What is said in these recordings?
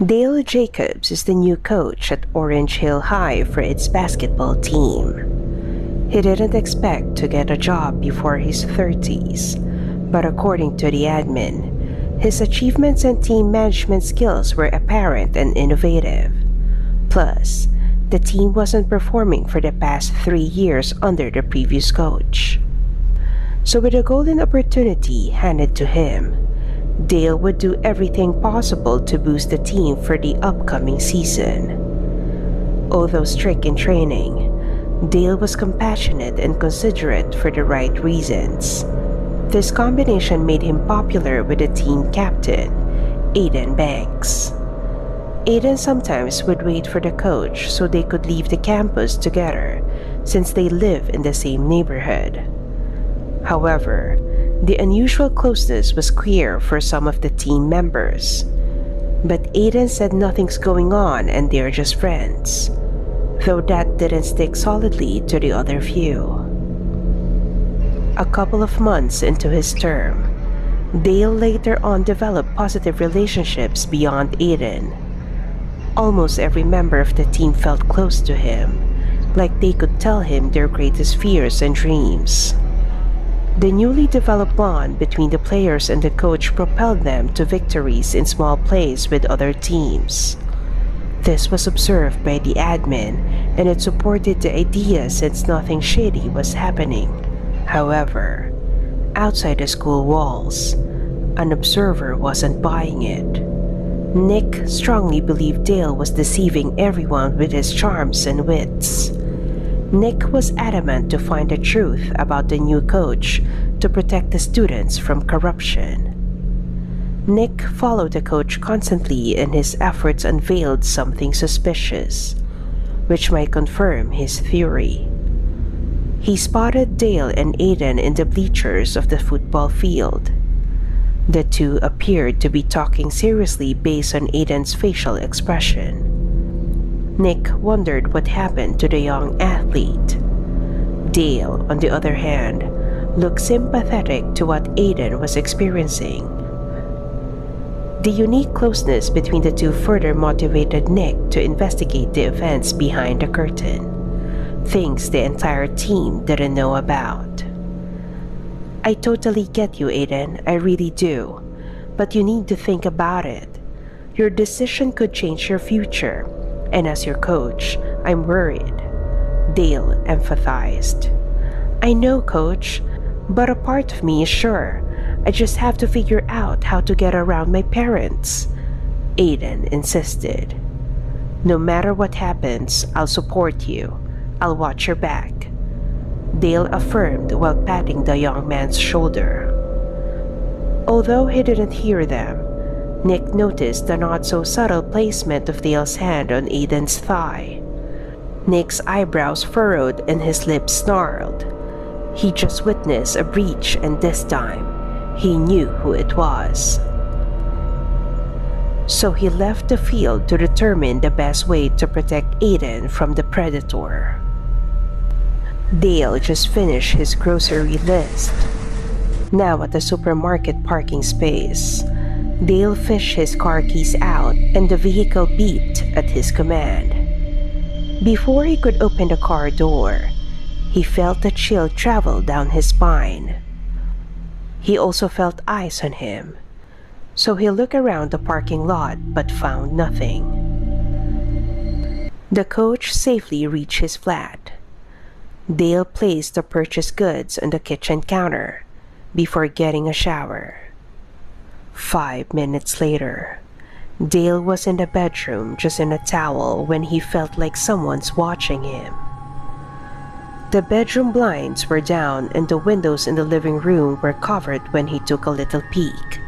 Dale Jacobs is the new coach at Orange Hill High for its basketball team. He didn't expect to get a job before his 30s, but according to the admin, his achievements and team management skills were apparent and innovative. Plus, the team wasn't performing for the past 3 years under the previous coach. So with a golden opportunity handed to him, Dale would do everything possible to boost the team for the upcoming season. Although strict in training, Dale was compassionate and considerate for the right reasons. This combination made him popular with the team captain, Aiden Banks. Aiden sometimes would wait for the coach so they could leave the campus together since they live in the same neighborhood. However, the unusual closeness was clear for some of the team members. But Aiden said nothing's going on and they're just friends, though that didn't stick solidly to the other few. A couple of months into his term, Dale later on developed positive relationships beyond Aiden. Almost every member of the team felt close to him, like they could tell him their greatest fears and dreams. The newly developed bond between the players and the coach propelled them to victories in small plays with other teams. This was observed by the admin, and it supported the idea since nothing shady was happening. However, outside the school walls, an observer wasn't buying it. Nick strongly believed Dale was deceiving everyone with his charms and wits. Nick was adamant to find the truth about the new coach to protect the students from corruption. Nick followed the coach constantly, and his efforts unveiled something suspicious, which might confirm his theory. He spotted Dale and Aiden in the bleachers of the football field. The two appeared to be talking seriously based on Aiden's facial expression. Nick wondered what happened to the young athlete. Dale, on the other hand, looked sympathetic to what Aiden was experiencing. The unique closeness between the two further motivated Nick to investigate the events behind the curtain, things the entire team didn't know about. I totally get you, Aiden, I really do. But you need to think about it. Your decision could change your future, and as your coach, I'm worried, Dale empathized. I know, coach, but a part of me is sure. I just have to figure out how to get around my parents, Aiden insisted. No matter what happens, I'll support you. I'll watch your back, Dale affirmed while patting the young man's shoulder. Although he didn't hear them, Nick noticed the not-so-subtle placement of Dale's hand on Aiden's thigh. Nick's eyebrows furrowed and his lips snarled. He just witnessed a breach, and this time, he knew who it was. So he left the field to determine the best way to protect Aiden from the predator. Dale just finished his grocery list. Now at the supermarket parking space, Dale fished his car keys out and the vehicle beeped at his command. Before he could open the car door, he felt a chill travel down his spine. He also felt eyes on him, so he looked around the parking lot but found nothing. The coach safely reached his flat. Dale placed the purchased goods on the kitchen counter before getting a shower. 5 minutes later, Dale was in the bedroom just in a towel when he felt like someone's watching him. The bedroom blinds were down and the windows in the living room were covered when he took a little peek.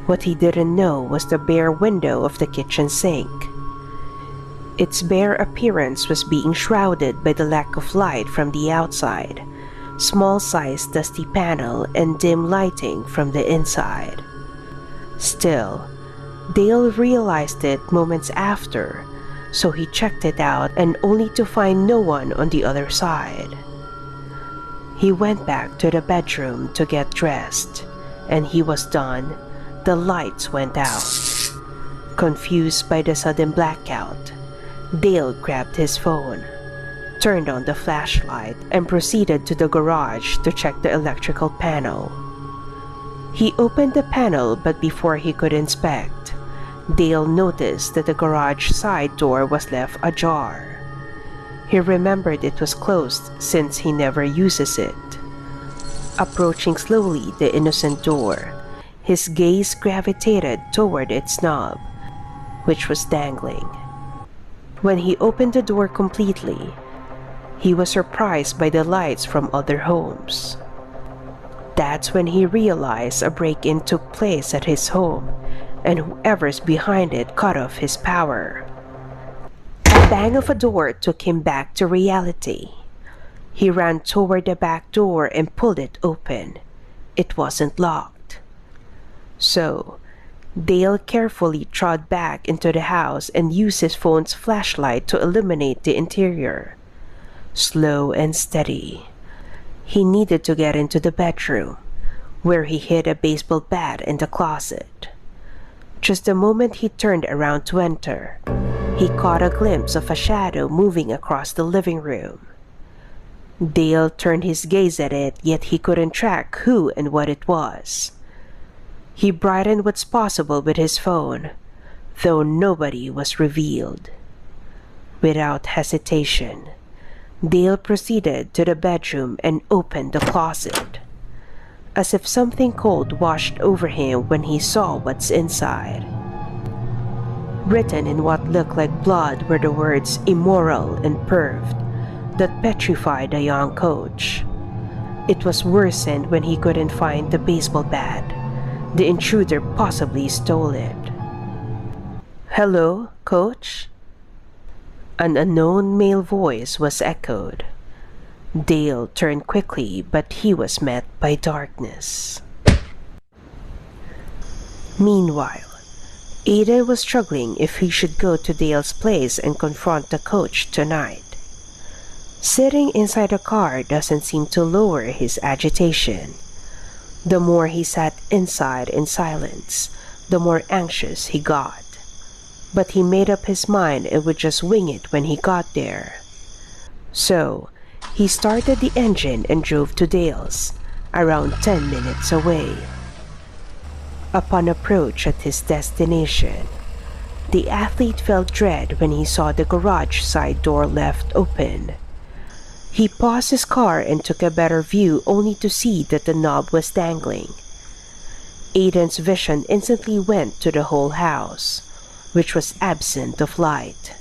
What he didn't know was the bare window of the kitchen sink. Its bare appearance was being shrouded by the lack of light from the outside, small-sized dusty panel, and dim lighting from the inside. Still, Dale realized it moments after, so he checked it out and only to find no one on the other side. He went back to the bedroom to get dressed, and he was done. The lights went out. Confused by the sudden blackout, Dale grabbed his phone, turned on the flashlight, and proceeded to the garage to check the electrical panel. He opened the panel, but before he could inspect, Dale noticed that the garage side door was left ajar. He remembered it was closed since he never uses it. Approaching slowly the innocent door, his gaze gravitated toward its knob, which was dangling. When he opened the door completely, he was surprised by the lights from other homes. That's when he realized a break-in took place at his home, and whoever's behind it cut off his power. A bang of a door took him back to reality. He ran toward the back door and pulled it open. It wasn't locked. So, Dale carefully trod back into the house and used his phone's flashlight to illuminate the interior. Slow and steady. He needed to get into the bedroom, where he hid a baseball bat in the closet. Just the moment he turned around to enter, he caught a glimpse of a shadow moving across the living room. Dale turned his gaze at it, yet he couldn't track who and what it was. He brightened what's possible with his phone, though nobody was revealed. Without hesitation, Dale proceeded to the bedroom and opened the closet, as if something cold washed over him when he saw what's inside. Written in what looked like blood were the words immoral and perved that petrified the young coach. It was worsened when he couldn't find the baseball bat. The intruder possibly stole it. "Hello, coach?" An unknown male voice was echoed. Dale turned quickly, but he was met by darkness. Meanwhile, Ada was struggling if he should go to Dale's place and confront the coach tonight. Sitting inside the car doesn't seem to lower his agitation. The more he sat inside in silence, the more anxious he got. But he made up his mind and would just wing it when he got there. So, he started the engine and drove to Dale's, around 10 minutes away. Upon approach at his destination, the athlete felt dread when he saw the garage side door left open. He paused his car and took a better view, only to see that the knob was dangling. Aiden's vision instantly went to the whole house, which was absent of light.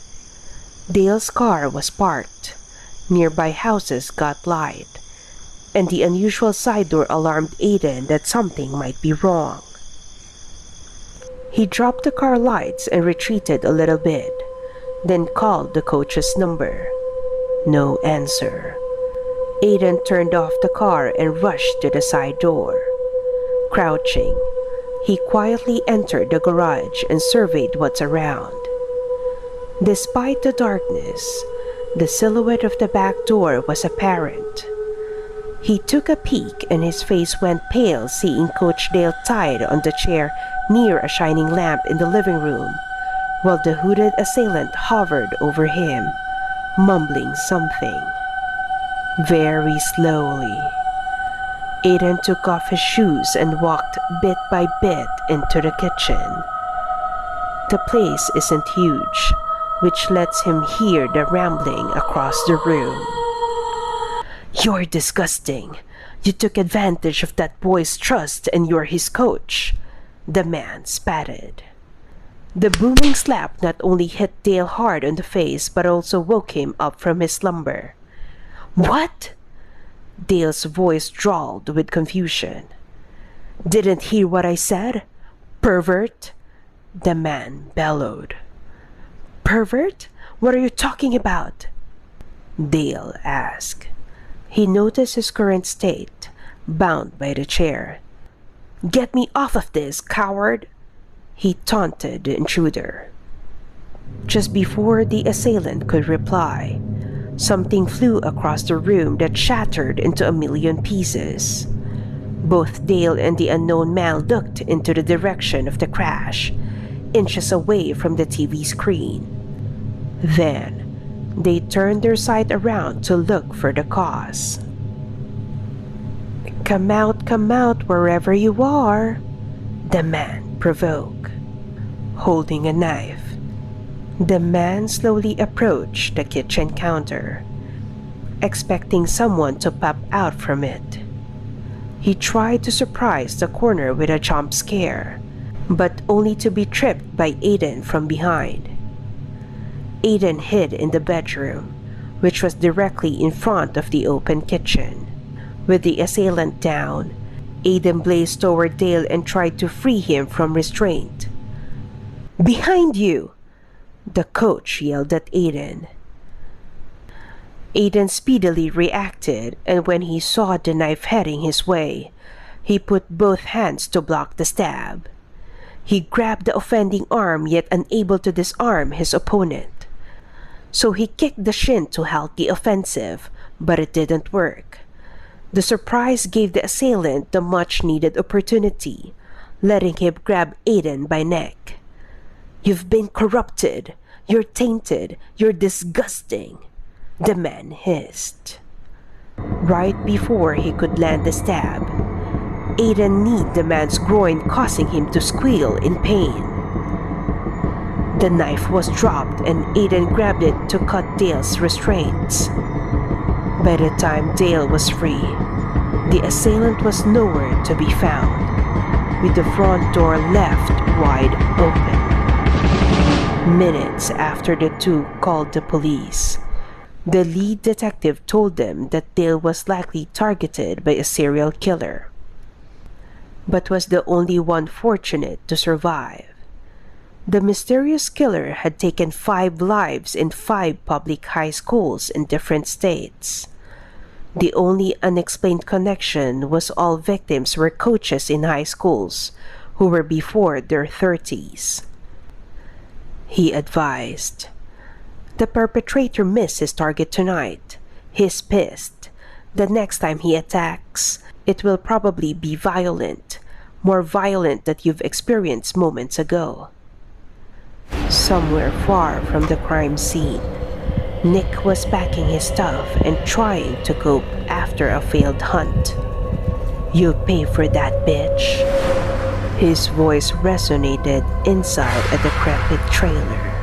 Dale's car was parked. Nearby houses got light, and the unusual side door alarmed Aiden that something might be wrong. He dropped the car lights and retreated a little bit, then called the coach's number. No answer. Aiden turned off the car and rushed to the side door. Crouching, he quietly entered the garage and surveyed what's around. Despite the darkness, the silhouette of the back door was apparent. He took a peek and his face went pale seeing Coach Dale tied on the chair near a shining lamp in the living room, while the hooded assailant hovered over him, mumbling something. Very slowly, Aiden took off his shoes and walked bit by bit into the kitchen. The place isn't huge, which lets him hear the rambling across the room. "You're disgusting. You took advantage of that boy's trust and you're his coach," the man spatted. The booming slap not only hit Dale hard on the face but also woke him up from his slumber. "What?" Dale's voice drawled with confusion. "Didn't hear what I said? Pervert?" the man bellowed. "Pervert? What are you talking about?" Dale asked. He noticed his current state, bound by the chair. "Get me off of this, coward!" he taunted the intruder. Just before the assailant could reply, something flew across the room that shattered into a million pieces. Both Dale and the unknown man looked into the direction of the crash. inches away from the TV screen. Then, they turned their sight around to look for the cause. Come out wherever you are," the man provoked. Holding a knife, the man slowly approached the kitchen counter, expecting someone to pop out from it. He tried to surprise the corner with a jump scare, but only to be tripped by Aiden from behind. Aiden hid in the bedroom, which was directly in front of the open kitchen. With the assailant down, Aiden blazed toward Dale and tried to free him from restraint. "Behind you!" the coach yelled at Aiden. Aiden speedily reacted, and when he saw the knife heading his way, he put both hands to block the stab. He grabbed the offending arm, yet unable to disarm his opponent. So he kicked the shin to halt the offensive, but it didn't work. The surprise gave the assailant the much-needed opportunity, letting him grab Aiden by neck. "You've been corrupted. You're tainted. You're disgusting," the man hissed. Right before he could land the stab, Aiden kneed the man's groin, causing him to squeal in pain. The knife was dropped and Aiden grabbed it to cut Dale's restraints. By the time Dale was free, the assailant was nowhere to be found, with the front door left wide open. Minutes after the two called the police, the lead detective told them that Dale was likely targeted by a serial killer, but was the only one fortunate to survive. The mysterious killer had taken 5 lives in 5 public high schools in different states. The only unexplained connection was all victims were coaches in high schools who were before their 30s. He advised, "The perpetrator missed his target tonight. He's pissed. The next time he attacks, it will probably be violent, more violent than you've experienced moments ago." Somewhere far from the crime scene, Nick was packing his stuff and trying to cope after a failed hunt. "You'll pay for that, bitch." His voice resonated inside a decrepit trailer.